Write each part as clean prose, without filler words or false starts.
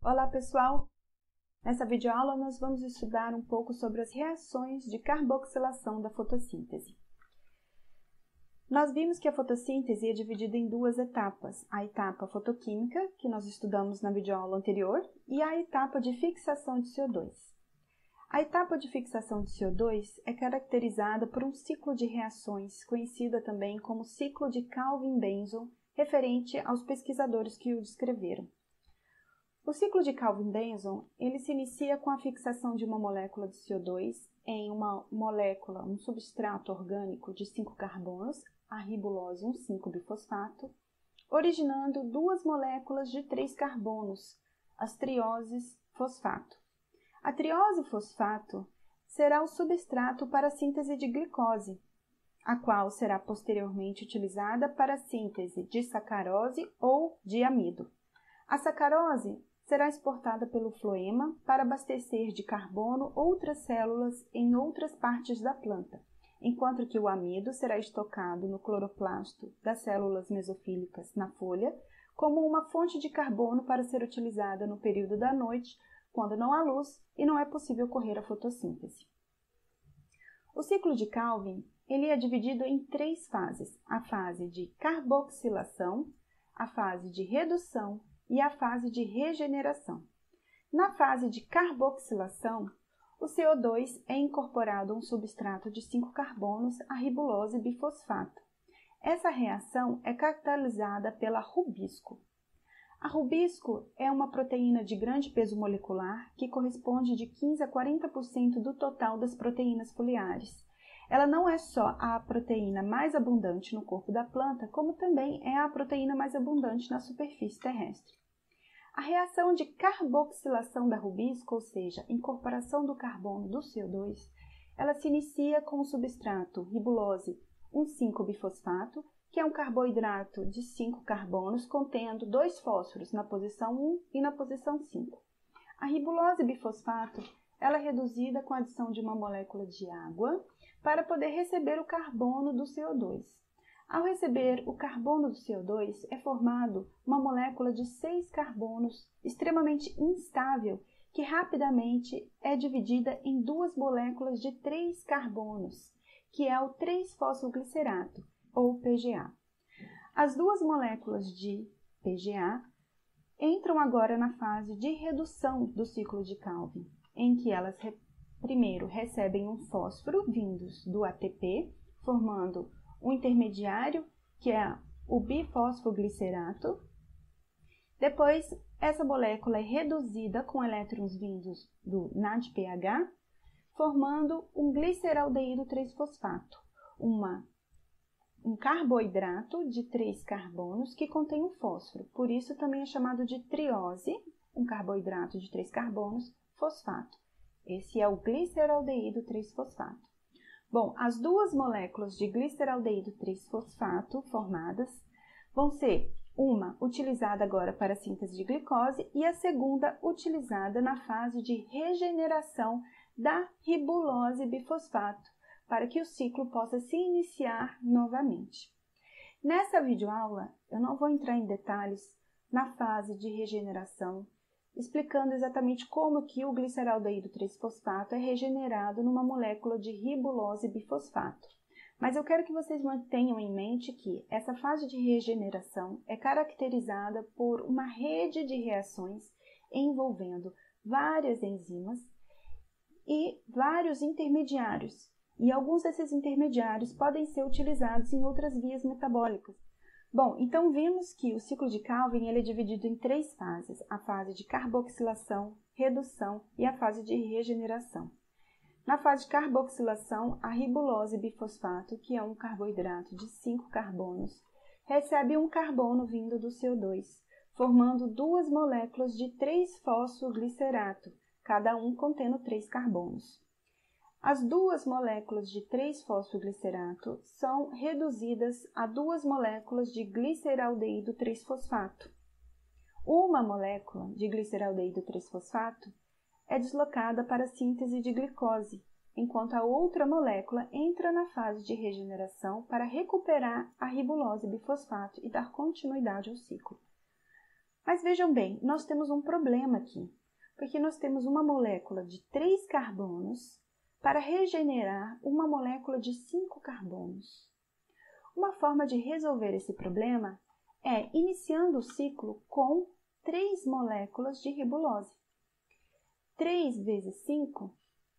Olá pessoal! Nessa videoaula nós vamos estudar um pouco sobre as reações de carboxilação da fotossíntese. Nós vimos que a fotossíntese é dividida em duas etapas, a etapa fotoquímica, que nós estudamos na videoaula anterior, e a etapa de fixação de CO2. A etapa de fixação de CO2 é caracterizada por um ciclo de reações, conhecida também como ciclo de Calvin-Benson, referente aos pesquisadores que o descreveram. O ciclo de Calvin-Benson, ele se inicia com a fixação de uma molécula de CO2 em uma molécula, um substrato orgânico de 5 carbonos, a ribulose 1,5-bifosfato, originando duas moléculas de 3 carbonos, as trioses fosfato. A triose fosfato será o substrato para a síntese de glicose, a qual será posteriormente utilizada para a síntese de sacarose ou de amido. A sacarose será exportada pelo floema para abastecer de carbono outras células em outras partes da planta, enquanto que o amido será estocado no cloroplasto das células mesofílicas na folha como uma fonte de carbono para ser utilizada no período da noite, quando não há luz e não é possível ocorrer a fotossíntese. O ciclo de Calvin ele é dividido em 3 fases, a fase de carboxilação, a fase de redução e a fase de regeneração. Na fase de carboxilação, o CO2 é incorporado a um substrato de 5 carbonos, a ribulose bifosfato. Essa reação é catalisada pela rubisco. A rubisco é uma proteína de grande peso molecular que corresponde de 15 a 40% do total das proteínas foliares. Ela não é só a proteína mais abundante no corpo da planta, como também é a proteína mais abundante na superfície terrestre. A reação de carboxilação da rubisco, ou seja, incorporação do carbono do CO2, ela se inicia com o substrato ribulose 1,5-bifosfato, que é um carboidrato de 5 carbonos contendo 2 fósforos na posição 1 e na posição 5. A ribulose bifosfato ela é reduzida com a adição de uma molécula de água para poder receber o carbono do CO2. Ao receber o carbono do CO2, é formado uma molécula de 6 carbonos extremamente instável, que rapidamente é dividida em 2 moléculas de 3 carbonos, que é o 3-fosfoglicerato, ou PGA. As 2 moléculas de PGA entram agora na fase de redução do ciclo de Calvin, em que elas primeiro recebem um fósforo vindos do ATP, formando um intermediário, que é o bifosfoglicerato. Depois, essa molécula é reduzida com elétrons vindos do NADPH, formando um gliceraldeído 3-fosfato, um carboidrato de 3 carbonos que contém um fósforo. Por isso, também é chamado de triose, um carboidrato de 3 carbonos, fosfato. Esse é o gliceraldeído 3-fosfato. Bom, as 2 moléculas de gliceraldeído 3-fosfato formadas vão ser uma utilizada agora para a síntese de glicose e a segunda utilizada na fase de regeneração da ribulose bifosfato, para que o ciclo possa se iniciar novamente. Nessa videoaula, eu não vou entrar em detalhes na fase de regeneração, explicando exatamente como que o gliceraldeído 3-fosfato é regenerado numa molécula de ribulose bifosfato. Mas eu quero que vocês mantenham em mente que essa fase de regeneração é caracterizada por uma rede de reações envolvendo várias enzimas e vários intermediários. E alguns desses intermediários podem ser utilizados em outras vias metabólicas. Bom, então vimos que o ciclo de Calvin ele é dividido em 3 fases, a fase de carboxilação, redução e a fase de regeneração. Na fase de carboxilação, a ribulose bifosfato, que é um carboidrato de 5 carbonos, recebe um carbono vindo do CO2, formando 2 moléculas de 3-fosfoglicerato, cada um contendo 3 carbonos. As 2 moléculas de 3-fosfoglicerato são reduzidas a 2 moléculas de gliceraldeído 3-fosfato. Uma molécula de gliceraldeído 3-fosfato é deslocada para a síntese de glicose, enquanto a outra molécula entra na fase de regeneração para recuperar a ribulose bifosfato e dar continuidade ao ciclo. Mas vejam bem, nós temos um problema aqui, porque nós temos uma molécula de 3 carbonos para regenerar uma molécula de 5 carbonos. Uma forma de resolver esse problema é iniciando o ciclo com 3 moléculas de ribulose. 3 vezes 5,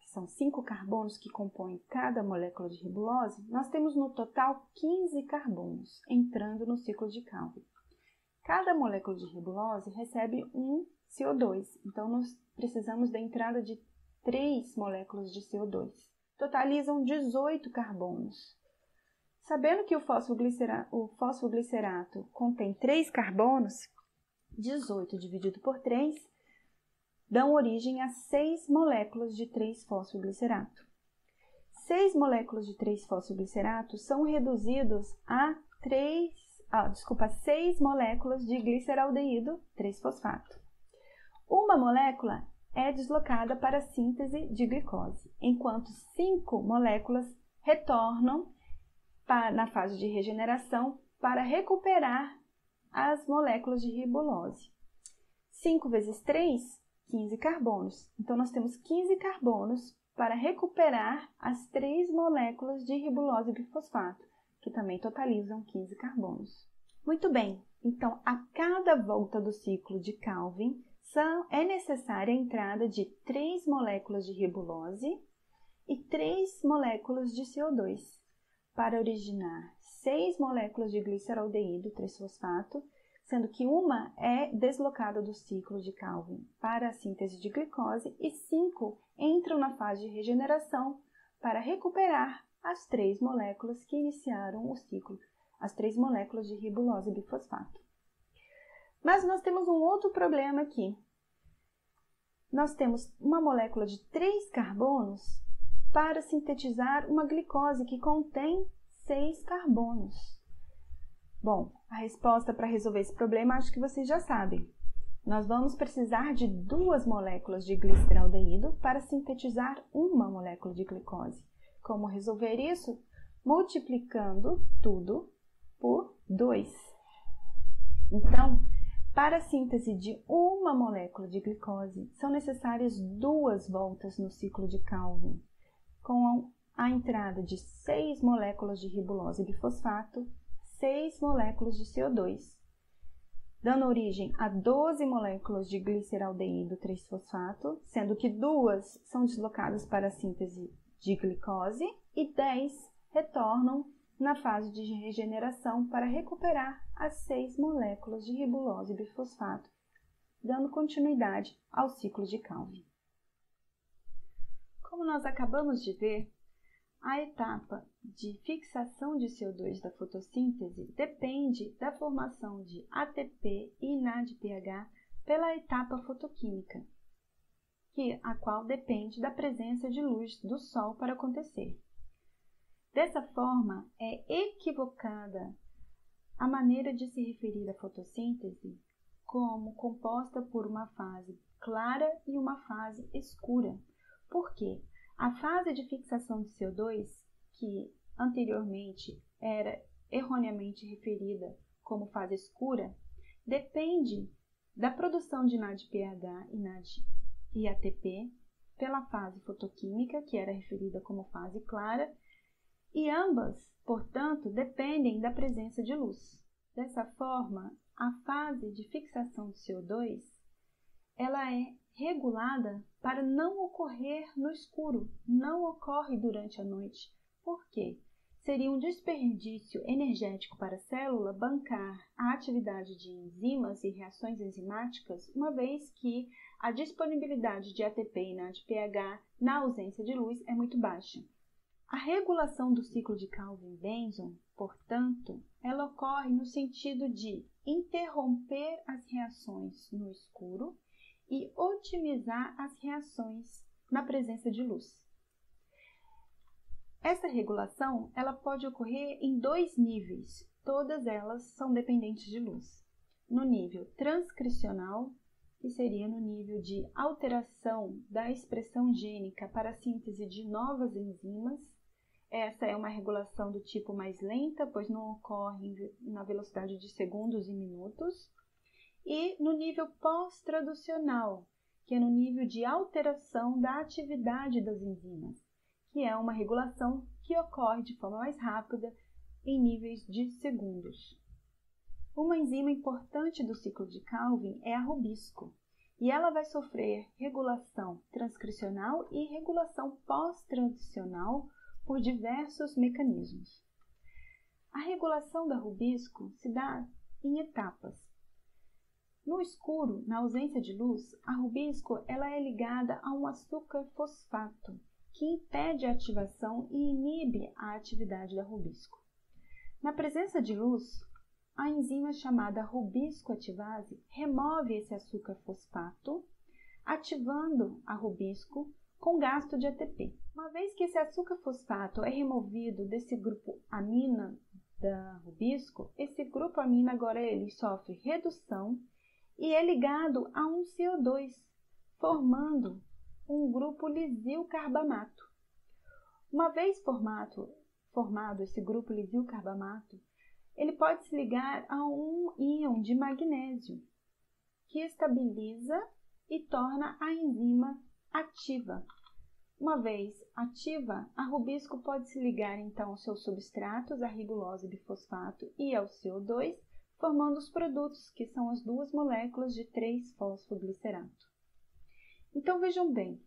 que são 5 carbonos que compõem cada molécula de ribulose, nós temos no total 15 carbonos entrando no ciclo de Calvin. Cada molécula de ribulose recebe um CO2, então nós precisamos da entrada de 3 moléculas de CO2. Totalizam 18 carbonos. Sabendo que o fosfoglicerato contém 3 carbonos, 18 dividido por 3 dão origem a 6 moléculas de 3-fosfoglicerato. 6 moléculas de 3-fosfoglicerato são reduzidos a 6 moléculas de gliceraldeído 3-fosfato. Uma molécula é deslocada para a síntese de glicose, enquanto 5 moléculas retornam na fase de regeneração para recuperar as moléculas de ribulose. 5 vezes 3, 15 carbonos. Então, nós temos 15 carbonos para recuperar as 3 moléculas de ribulose bifosfato, que também totalizam 15 carbonos. Muito bem, então, a cada volta do ciclo de Calvin, é necessária a entrada de 3 moléculas de ribulose e 3 moléculas de CO2, para originar 6 moléculas de gliceraldeído 3-fosfato, sendo que uma é deslocada do ciclo de Calvin para a síntese de glicose e 5 entram na fase de regeneração para recuperar as 3 moléculas que iniciaram o ciclo, as 3 moléculas de ribulose bifosfato. Mas nós temos um outro problema aqui. Nós temos uma molécula de 3 carbonos para sintetizar uma glicose que contém 6 carbonos. Bom, a resposta para resolver esse problema acho que vocês já sabem. Nós vamos precisar de 2 moléculas de gliceraldeído para sintetizar uma molécula de glicose. Como resolver isso? Multiplicando tudo por 2. Então, para a síntese de uma molécula de glicose, são necessárias 2 voltas no ciclo de Calvin, com a entrada de 6 moléculas de ribulose bifosfato, 6 moléculas de CO2, dando origem a 12 moléculas de gliceraldeído 3-fosfato, sendo que 2 são deslocadas para a síntese de glicose e 10 retornam na fase de regeneração para recuperar as 6 moléculas de ribulose bifosfato, dando continuidade ao ciclo de Calvin. Como nós acabamos de ver, a etapa de fixação de CO2 da fotossíntese depende da formação de ATP e NADPH pela etapa fotoquímica, a qual depende da presença de luz do Sol para acontecer. Dessa forma, é equivocada a maneira de se referir à fotossíntese como composta por uma fase clara e uma fase escura. Por quê? A fase de fixação de CO2, que anteriormente era erroneamente referida como fase escura, depende da produção de NADPH e ATP pela fase fotoquímica, que era referida como fase clara, e ambas, portanto, dependem da presença de luz. Dessa forma, a fase de fixação de CO2 ela é regulada para não ocorrer no escuro, não ocorre durante a noite. Por quê? Seria um desperdício energético para a célula bancar a atividade de enzimas e reações enzimáticas, uma vez que a disponibilidade de ATP e NADPH na ausência de luz é muito baixa. A regulação do ciclo de Calvin-Benson, portanto, ela ocorre no sentido de interromper as reações no escuro e otimizar as reações na presença de luz. Essa regulação ela pode ocorrer em 2 níveis, todas elas são dependentes de luz. No nível transcricional, que seria no nível de alteração da expressão gênica para a síntese de novas enzimas. Essa é uma regulação do tipo mais lenta, pois não ocorre na velocidade de segundos e minutos. e no nível pós-traducional, que é no nível de alteração da atividade das enzimas, que é uma regulação que ocorre de forma mais rápida em níveis de segundos. Uma enzima importante do ciclo de Calvin é a rubisco, e ela vai sofrer regulação transcricional e regulação pós-traducional por diversos mecanismos. A regulação da rubisco se dá em etapas. No escuro, na ausência de luz, a rubisco ela é ligada a um açúcar fosfato, que impede a ativação e inibe a atividade da rubisco. Na presença de luz, a enzima chamada rubiscoativase remove esse açúcar fosfato, ativando a rubisco com gasto de ATP. Uma vez que esse açúcar fosfato é removido desse grupo amina da rubisco, esse grupo amina agora ele sofre redução e é ligado a um CO2, formando um grupo lisilcarbamato. Uma vez formado esse grupo lisilcarbamato, ele pode se ligar a um íon de magnésio, que estabiliza e torna a enzima ativa. Uma vez ativa, a rubisco pode se ligar então aos seus substratos, a rigulose bifosfato e ao CO2, formando os produtos, que são as duas moléculas de 3-fosfoglicerato. Então vejam bem,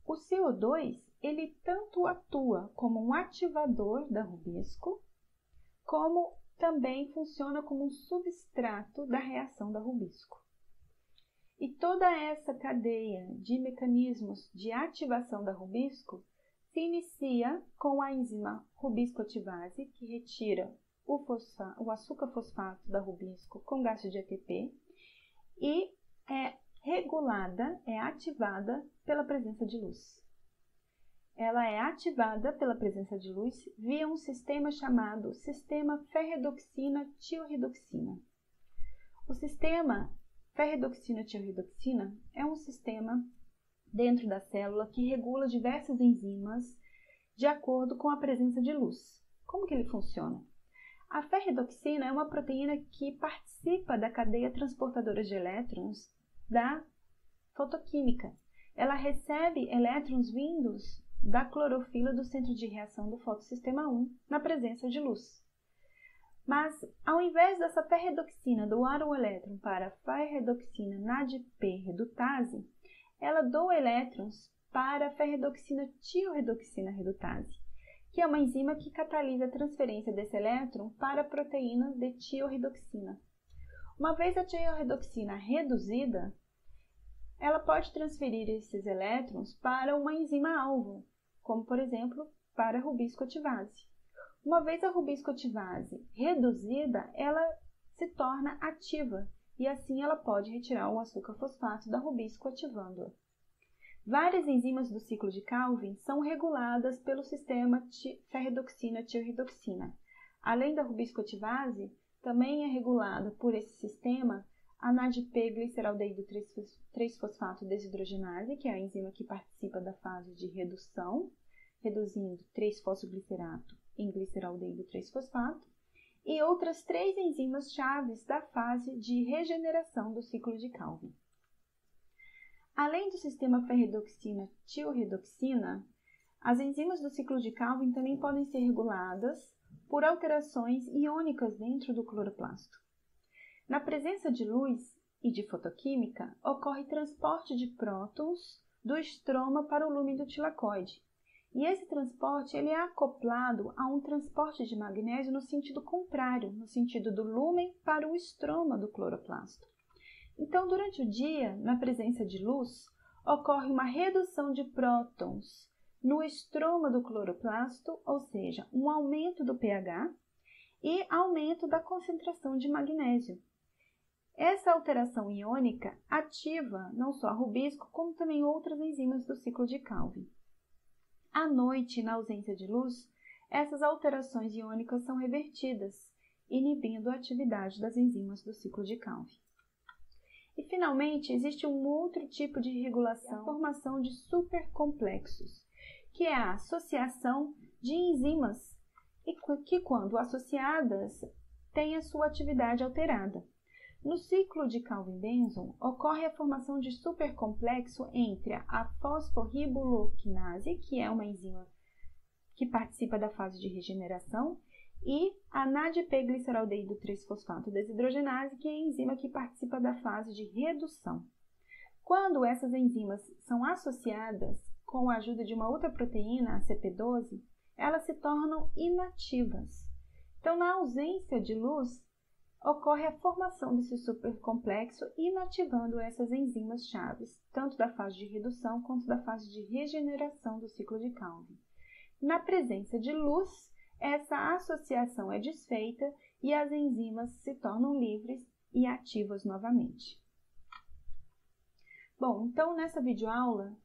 o CO2 ele tanto atua como um ativador da rubisco, como também funciona como um substrato da reação da rubisco. E toda essa cadeia de mecanismos de ativação da rubisco se inicia com a enzima rubiscoativase, que retira o açúcar fosfato da rubisco com gasto de ATP e é regulada, é ativada pela presença de luz. Ela é ativada pela presença de luz via um sistema chamado sistema ferredoxina-tioredoxina. O sistema ferredoxina-tioredoxina é um sistema dentro da célula que regula diversas enzimas de acordo com a presença de luz. Como que ele funciona? A ferredoxina é uma proteína que participa da cadeia transportadora de elétrons da fotoquímica. Ela recebe elétrons vindos da clorofila do centro de reação do fotossistema 1 na presença de luz. Mas, ao invés dessa ferredoxina doar o elétron para a ferredoxina NADP-redutase, ela doa elétrons para a ferredoxina-tioredoxina redutase, que é uma enzima que catalisa a transferência desse elétron para a proteína de tioredoxina. Uma vez a tioredoxina reduzida, ela pode transferir esses elétrons para uma enzima-alvo, como, por exemplo, para a rubiscoativase. Uma vez a rubiscoativase reduzida, ela se torna ativa e assim ela pode retirar o açúcar fosfato da rubisco ativando-a. Várias enzimas do ciclo de Calvin são reguladas pelo sistema ferredoxina-tioredoxina. Além da rubiscoativase, também é regulada por esse sistema a NADP-gliceraldeído 3-fosfato desidrogenase, que é a enzima que participa da fase de redução, reduzindo 3-fosfoglicerato em gliceraldeído 3-fosfato, e outras 3 enzimas chaves da fase de regeneração do ciclo de Calvin. Além do sistema ferredoxina-tioredoxina, as enzimas do ciclo de Calvin também podem ser reguladas por alterações iônicas dentro do cloroplasto. Na presença de luz e de fotoquímica, ocorre transporte de prótons do estroma para o lúmen do tilacoide. E esse transporte ele é acoplado a um transporte de magnésio no sentido contrário, no sentido do lúmen para o estroma do cloroplasto. Então, durante o dia, na presença de luz, ocorre uma redução de prótons no estroma do cloroplasto, ou seja, um aumento do pH e aumento da concentração de magnésio. Essa alteração iônica ativa não só a rubisco, como também outras enzimas do ciclo de Calvin. À noite, na ausência de luz, essas alterações iônicas são revertidas, inibindo a atividade das enzimas do ciclo de Calvin. E, finalmente, existe um outro tipo de regulação, a formação de supercomplexos, que é a associação de enzimas e que, quando associadas, têm a sua atividade alterada. No ciclo de Calvin-Benson, ocorre a formação de supercomplexo entre a fosforibonuclease, que é uma enzima que participa da fase de regeneração, e a NADP-gliceraldeído 3-fosfato desidrogenase, que é a enzima que participa da fase de redução. Quando essas enzimas são associadas com a ajuda de uma outra proteína, a CP12, elas se tornam inativas. Então, na ausência de luz, ocorre a formação desse supercomplexo inativando essas enzimas chaves, tanto da fase de redução quanto da fase de regeneração do ciclo de Calvin. Na presença de luz, essa associação é desfeita e as enzimas se tornam livres e ativas novamente. Bom, então nessa videoaula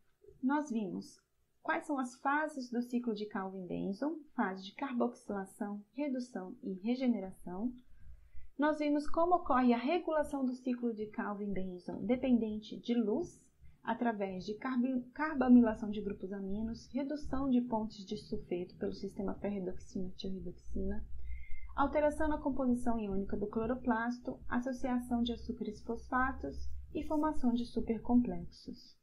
nós vimos quais são as fases do ciclo de Calvin-Benson, fase de carboxilação, redução e regeneração. Nós vimos como ocorre a regulação do ciclo de Calvin-Benson dependente de luz, através de carbamilação de grupos aminos, redução de pontes de sulfeto pelo sistema ferredoxina-tioredoxina, alteração na composição iônica do cloroplasto, associação de açúcares fosfatos e formação de supercomplexos.